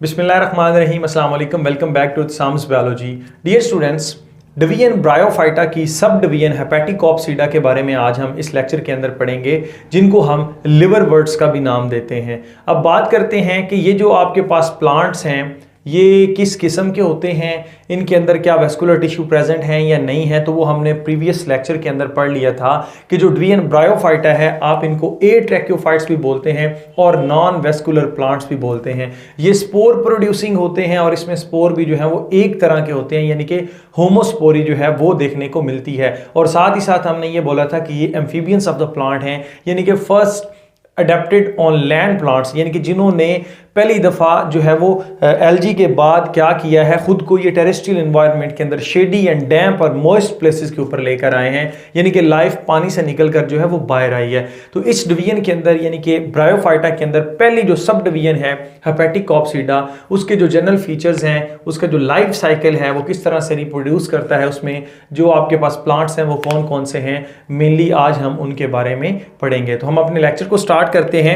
बिस्मिल्लाहिर्रहमानिर्रहीम, अस्सलाम वालेकुम, welcome back to Sam's biology. Dear students, division bryophyta की सब डिवीजन हेपेटिकॉप्सीडा के बारे में आज हम इस लेक्चर के अंदर पढ़ेंगे, जिनको हम लिवरवर्ट्स का भी नाम देते हैं। अब बात करते हैं कि ये जो आपके पास प्लांट्स हैं ये किस किस्म के होते हैं, इनके अंदर क्या वेस्कुलर टिश्यू प्रेजेंट हैं या नहीं है, तो वो हमने प्रीवियस लेक्चर के अंदर पढ़ लिया था कि जो डिवीजन ब्रायोफाइटा है आप इनको एट्रैक्योफाइट्स भी बोलते हैं और नॉन वेस्कुलर प्लांट्स भी बोलते हैं। ये स्पोर प्रोड्यूसिंग होते हैं और इसमें स्पोर भी जो है वो एक तरह के होते हैं, यानी कि होमोस्पोरी जो है वो देखने को मिलती है। और साथ ही साथ हमने ये बोला था कि ये एम्फीबियंस ऑफ द प्लांट हैं, यानी कि first adapted on land plants, यानी कि जिन्होंने पहली दफ़ा जो है वो एलजी के बाद क्या किया है, खुद को ये टेरेस्ट्रियल एनवायरनमेंट के अंदर शेडी एंड डैम्प और मॉइस्ट प्लेसेस के ऊपर लेकर आए हैं, यानी कि लाइफ पानी से निकलकर जो है वो बाहर आई है। तो इस डिवीजन के अंदर यानी कि ब्रायोफाइटा के अंदर पहली जो सब डिवीजन है हेपेटिकॉप्सीडा, उसके जो जनरल फीचर्स हैं, उसका जो लाइफ साइकिल है वो किस तरह से रिप्रोड्यूस करता है, उसमें जो आपके पास प्लांट्स हैं वो कौन कौन से हैं, मेनली आज हम उनके बारे में पढ़ेंगे। तो हम अपने लेक्चर को स्टार्ट करते हैं।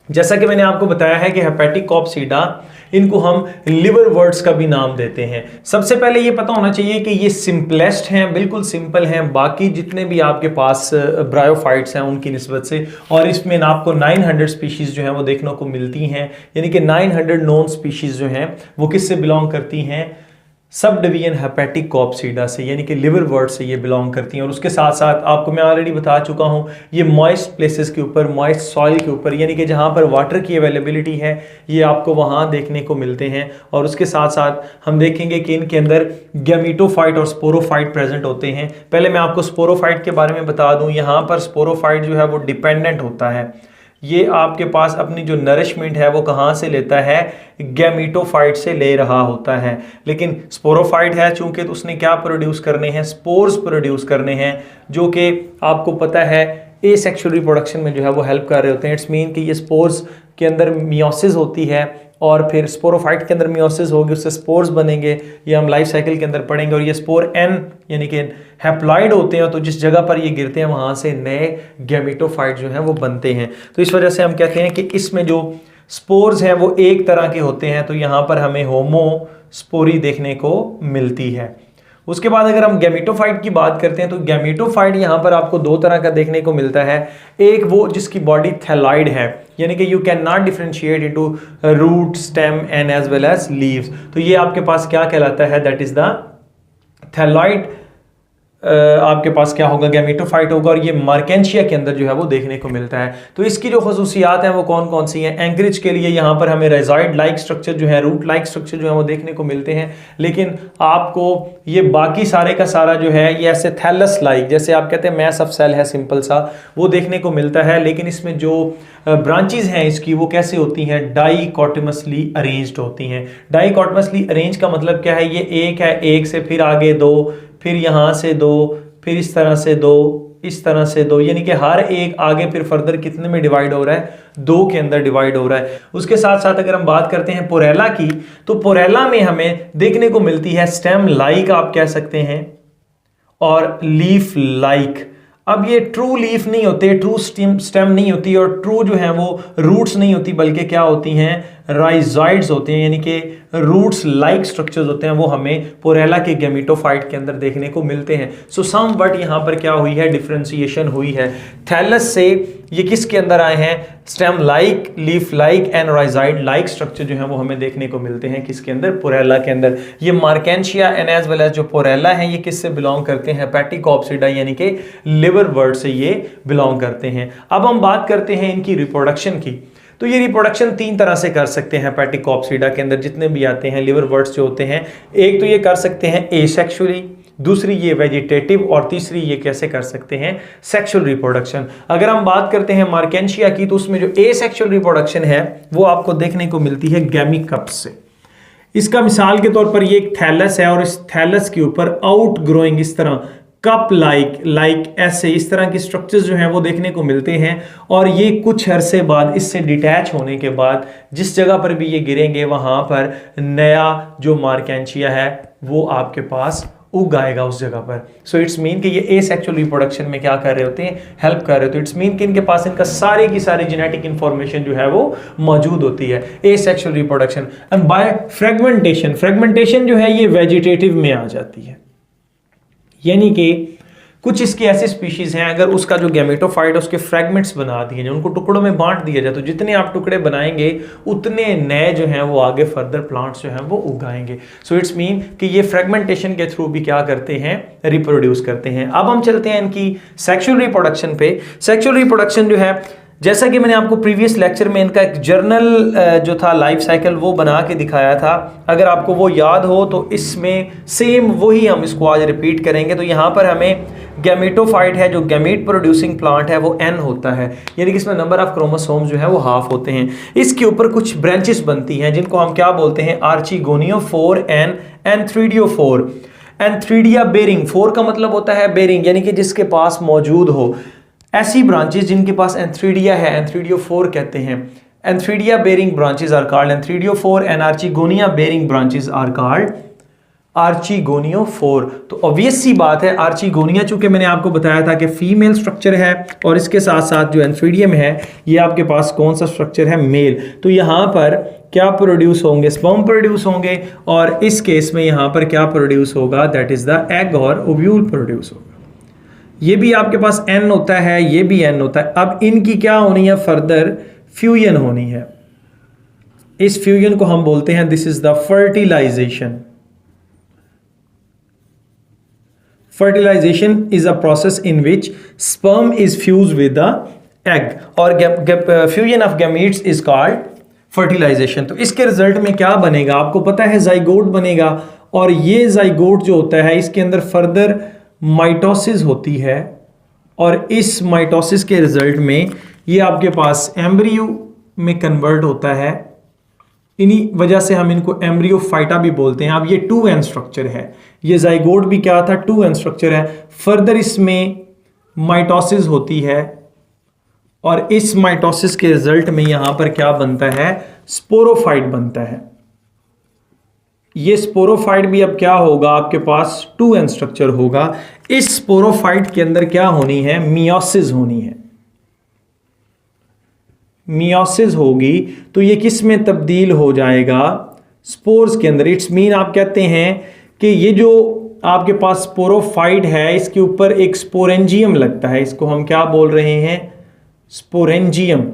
जैसा कि मैंने आपको बताया है कि हेपेटिकॉप्सीडा, इनको हम लिवरवर्ट्स का भी नाम देते हैं। सबसे पहले ये पता होना चाहिए कि ये सिंपलेस्ट हैं, बिल्कुल सिंपल हैं बाकी जितने भी आपके पास ब्रायोफाइट्स हैं उनकी निस्बत से। और इसमें आपको 900 स्पीशीज जो हैं वो देखने को मिलती हैं, यानी कि 900 नॉन स्पीशीज जो हैं वो किससे बिलोंग करती हैं, सब डिवीजन हेपेटिकॉप्सीडा से, यानी कि लिवरवर्ट से ये बिलोंग करती हैं। और उसके साथ साथ आपको मैं ऑलरेडी बता चुका हूँ, ये मॉइस्ट प्लेसेस के ऊपर, मॉइस्ट सॉइल के ऊपर, यानी कि जहाँ पर वाटर की अवेलेबिलिटी है ये आपको वहाँ देखने को मिलते हैं। और उसके साथ साथ हम देखेंगे कि इनके अंदर गैमीटोफाइट और स्पोरोफाइट प्रेजेंट होते हैं। पहले मैं आपको स्पोरोफाइट के बारे में बता दूँ। यहाँ पर स्पोरोफाइट जो है वो डिपेंडेंट होता है, ये आपके पास अपनी जो नरिशमेंट है वो कहाँ से लेता है, गैमीटोफाइट से ले रहा होता है। लेकिन स्पोरोफाइट है चूंकि तो उसने क्या प्रोड्यूस करने हैं, स्पोर्स प्रोड्यूस करने हैं, जो कि आपको पता है एसेक्सुअल रिप्रोडक्शन में जो है वो हेल्प कर रहे होते हैं। इट्स मीन कि ये स्पोर्स के अंदर मियोसिस होती है और फिर स्पोरोफाइट के अंदर मियोसिस होगी, उससे स्पोर्स बनेंगे, ये हम लाइफ साइकिल के अंदर पढ़ेंगे। और ये स्पोर एन यानी कि हैप्लॉइड होते हैं, तो जिस जगह पर ये गिरते हैं वहाँ से नए गैमीटोफाइट जो हैं वो बनते हैं। तो इस वजह से हम कहते हैं कि इसमें जो स्पोर्स हैं वो एक तरह के होते हैं, तो यहाँ पर हमें होमोस्पोरी देखने को मिलती है। उसके बाद अगर हम गैमीटोफाइट की बात करते हैं तो गैमीटोफाइट यहाँ पर आपको दो तरह का देखने को मिलता है। एक वो जिसकी बॉडी थैलॉइड है, यानी कि you can not differentiate into root, stem and as well as leaves. तो ये आपके पास क्या कहलाता है, दैट इज द थैलॉइड। आपके पास क्या होगा, गैमीटोफाइट होगा। और ये मार्केंशिया के अंदर जो है वो देखने को मिलता है। तो इसकी जो खसूसियात हैं वो कौन कौन सी हैं, एंकरेज के लिए यहाँ पर हमें रेजॉइड लाइक स्ट्रक्चर जो है, रूट लाइक स्ट्रक्चर जो है वो देखने को मिलते हैं। लेकिन आपको ये बाकी सारे का सारा जो है ये ऐसे थैलस लाइक, जैसे आप कहते हैं मैस ऑफ सेल है सिंपल सा, वो देखने को मिलता है। लेकिन इसमें जो ब्रांचेज हैं इसकी वो कैसे होती हैं, डाइकोटमसली अरेंज्ड होती हैं। डाइकोटमसली अरेंज का मतलब क्या है, ये एक है, एक से फिर आगे दो, फिर यहाँ से दो, फिर इस तरह से दो, इस तरह से दो, यानी कि हर एक आगे फिर फर्दर कितने में डिवाइड हो रहा है, दो के अंदर डिवाइड हो रहा है। उसके साथ साथ अगर हम बात करते हैं पोरेला की, तो पोरेला में हमें देखने को मिलती है स्टेम लाइक आप कह सकते हैं, और लीफ लाइक। अब ये ट्रू लीफ नहीं होते, ट्रू स्टेम नहीं होती, और ट्रू जो है वो रूट्स नहीं होती, बल्कि क्या होती हैं, राइजॉइड्स होते हैं, यानी कि रूट्स लाइक स्ट्रक्चर्स होते हैं, वो हमें पोरेला के गैमीटोफाइट के अंदर देखने को मिलते हैं। सो सम बट यहाँ पर क्या हुई है, डिफरेंशिएशन हुई है। थैलस से ये किसके अंदर आए हैं, stem like, leaf like and rhizoid like structure जो है वो हमें देखने को मिलते हैं किसके अंदर, पोरेला के अंदर। ये marchantia and as well as जो पोरेला है ये किससे बिलोंग करते हैं, हेपेटिकॉप्सीडा यानी कि लिवरवर्ट से ये बिलोंग करते हैं। अब हम बात करते हैं इनकी रिप्रोडक्शन की। तो ये रिप्रोडक्शन तीन तरह से कर सकते हैं हेपेटिकॉप्सीडा के अंदर जितने भी आते हैं लिवरवर्ट्स जो होते हैं। एक तो ये कर सकते हैं एसेक्सुअली, दूसरी ये वेजिटेटिव, और तीसरी ये कैसे कर सकते हैं, सेक्सुअल रिप्रोडक्शन। अगर हम बात करते हैं मार्केंशिया की, तो उसमें जो एसेक्सुअल रिप्रोडक्शन है वो आपको देखने को मिलती है गैमीकप्स से। इसका मिसाल के तौर पर ये एक थैलस है और इस थैलस के ऊपर आउट ग्रोइंग इस तरह कप लाइक ऐसे इस तरह की स्ट्रक्चर्स जो हैं वो देखने को मिलते हैं। और ये कुछ अरसे बाद इससे डिटैच होने के बाद जिस जगह पर भी ये गिरेंगे वहां पर नया जो मार्केंशिया है वो आपके पास उग आएगा उस जगह पर। सो इट्स मीन कि ये एसेक्सुअल रिप्रोडक्शन में क्या कर रहे होते हैं, हेल्प कर रहे होते हैं। इट्स मीन कि इनके पास इनका सारे की सारी जेनेटिक इंफॉर्मेशन जो है वो मौजूद होती है, asexual reproduction. And by fragmentation, fragmentation जो है ये वेजिटेटिव में आ जाती है, यानी कि कुछ इसके ऐसे स्पीशीज हैं अगर उसका जो गैमेटोफाइट उसके फ्रेगमेंट्स बना दिए जाए, उनको टुकड़ों में बांट दिया जाए, तो जितने आप टुकड़े बनाएंगे उतने नए जो हैं वो आगे फर्दर प्लांट्स जो हैं वो उगाएंगे। सो इट्स मीन कि ये फ्रेगमेंटेशन के थ्रू भी क्या करते हैं, रिप्रोड्यूस करते हैं। अब हम चलते हैं इनकी सेक्सुअल रिप्रोडक्शन पे। सेक्सुअल रिप्रोडक्शन जो है, जैसा कि मैंने आपको प्रीवियस लेक्चर में इनका एक जर्नल जो था लाइफ साइकिल वो बना के दिखाया था, अगर आपको वो याद हो तो इसमें सेम वही हम इसको आज रिपीट करेंगे। तो यहाँ पर हमें गैमेटोफाइट है, जो गैमीट प्रोड्यूसिंग प्लांट है, वो N होता है, यानी कि इसमें नंबर ऑफ क्रोमोसोम जो है वो हाफ होते हैं। इसके ऊपर कुछ ब्रांचेस बनती हैं जिनको हम क्या बोलते हैं, आर्चिगोनियोफोर एंड एंथ्रीडियोफोर। एंथ्रीडिया बेरिंग, 4 का मतलब होता है बेरिंग, यानी कि जिसके पास मौजूद हो। ऐसी ब्रांचेस जिनके पास एंथ्रीडिया है, एंथ्रीडियोफोर कहते हैं। Antheridia bearing branches are called antheridiophore and archegonia bearing branches are called archegoniophore. तो ऑब्वियस सी बात है, आर्चिगोनिया चूंकि मैंने आपको बताया था कि फीमेल स्ट्रक्चर है और इसके साथ साथ जो एंथ्रीडियम है ये आपके पास कौन सा स्ट्रक्चर है, मेल। तो यहाँ पर क्या प्रोड्यूस होंगे, स्पर्म प्रोड्यूस होंगे, और इस केस में यहाँ पर क्या प्रोड्यूस होगा, दैट इज द एग और ओव्यूल प्रोड्यूस होगा। ये भी आपके पास N होता है, ये भी N होता है। अब इनकी क्या होनी है, फर्दर फ्यूजन होनी है। इस फ्यूजन को हम बोलते हैं, this is the fertilization. Fertilization is a process in which sperm is fused with the egg और fusion of gametes is called fertilization। तो इसके रिजल्ट में क्या बनेगा, आपको पता है जाइगोट बनेगा, और ये जाइगोट जो होता है इसके अंदर फर्दर माइटोसिस होती है, और इस माइटोसिस के रिजल्ट में ये आपके पास एम्ब्रियो में कन्वर्ट होता है। इन्हीं वजह से हम इनको एम्ब्रियोफाइटा भी बोलते हैं। अब ये 2N स्ट्रक्चर है, ये जाइगोट भी क्या था, 2N स्ट्रक्चर है। फर्दर इसमें माइटोसिस होती है, और इस माइटोसिस के रिजल्ट में यहां पर क्या बनता है, स्पोरोफाइट बनता है। ये स्पोरोफाइट भी अब क्या होगा, आपके पास 2N स्ट्रक्चर होगा। इस स्पोरोफाइट के अंदर क्या होनी है, मियोसिस होनी है। मियोसिस होगी तो ये किस में तब्दील हो जाएगा, स्पोर्स के अंदर। इट्स मीन आप कहते हैं कि ये जो आपके पास स्पोरोफाइट है इसके ऊपर एक स्पोरेंजियम लगता है, इसको हम क्या बोल रहे हैं, स्पोरेंजियम।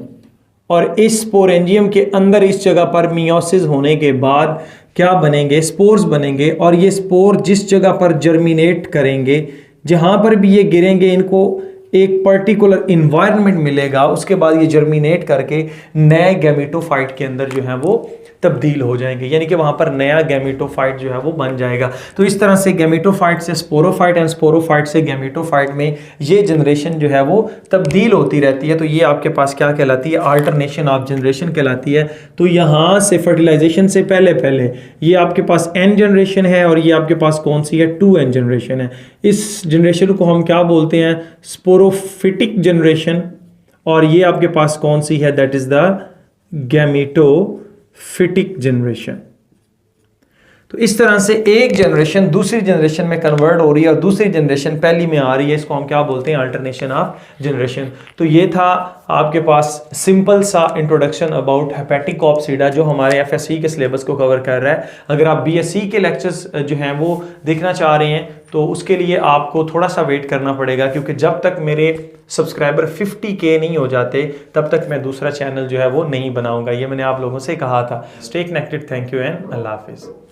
और इस स्पोरेंजियम के अंदर इस जगह पर मियोसिस होने के बाद क्या बनेंगे, स्पोर्स बनेंगे, और ये स्पोर जिस जगह पर जर्मिनेट करेंगे, जहां पर भी ये गिरेंगे, इनको एक पर्टिकुलर इन्वायरमेंट मिलेगा, उसके बाद ये जर्मिनेट करके नए गैमेटोफाइट के अंदर जो है वो तब्दील हो जाएंगे, यानी कि वहां पर नया गैमेटोफाइट जो है वो बन जाएगा। तो इस तरह से गैमेटोफाइट से स्पोरोफाइट एंड स्पोरोफाइट से गैमेटोफाइट में ये जनरेशन जो है वो तब्दील होती रहती है। तो ये आपके पास क्या कहलाती है, अल्टरनेशन ऑफ जनरेशन कहलाती है। तो यहाँ से फर्टिलाइजेशन से पहले पहले ये आपके पास N जनरेशन है, और ये आपके पास कौन सी है, 2N जनरेशन है। इस जनरेशन को हम क्या बोलते हैं, स्पोरोफिटिक जनरेशन, और ये आपके पास कौन सी है, that is the gametophytic generation. तो इस तरह से एक जनरेशन दूसरी जनरेशन में कन्वर्ट हो रही है और दूसरी जनरेशन पहली में आ रही है, इसको हम क्या बोलते हैं, अल्टरनेशन ऑफ जनरेशन। तो ये था आपके पास सिंपल सा इंट्रोडक्शन अबाउट हेपेटिकॉप्सीडा जो हमारे एफएससी के सिलेबस को कवर कर रहा है। अगर आप बीएससी के लेक्चर्स जो हैं वो देखना चाह रहे हैं तो उसके लिए आपको थोड़ा सा वेट करना पड़ेगा, क्योंकि जब तक मेरे सब्सक्राइबर 50K नहीं हो जाते तब तक मैं दूसरा चैनल जो है वो नहीं बनाऊंगा। ये मैंने आप लोगों से कहा था। Stay connected, thank you and अल्लाह हाफिज़।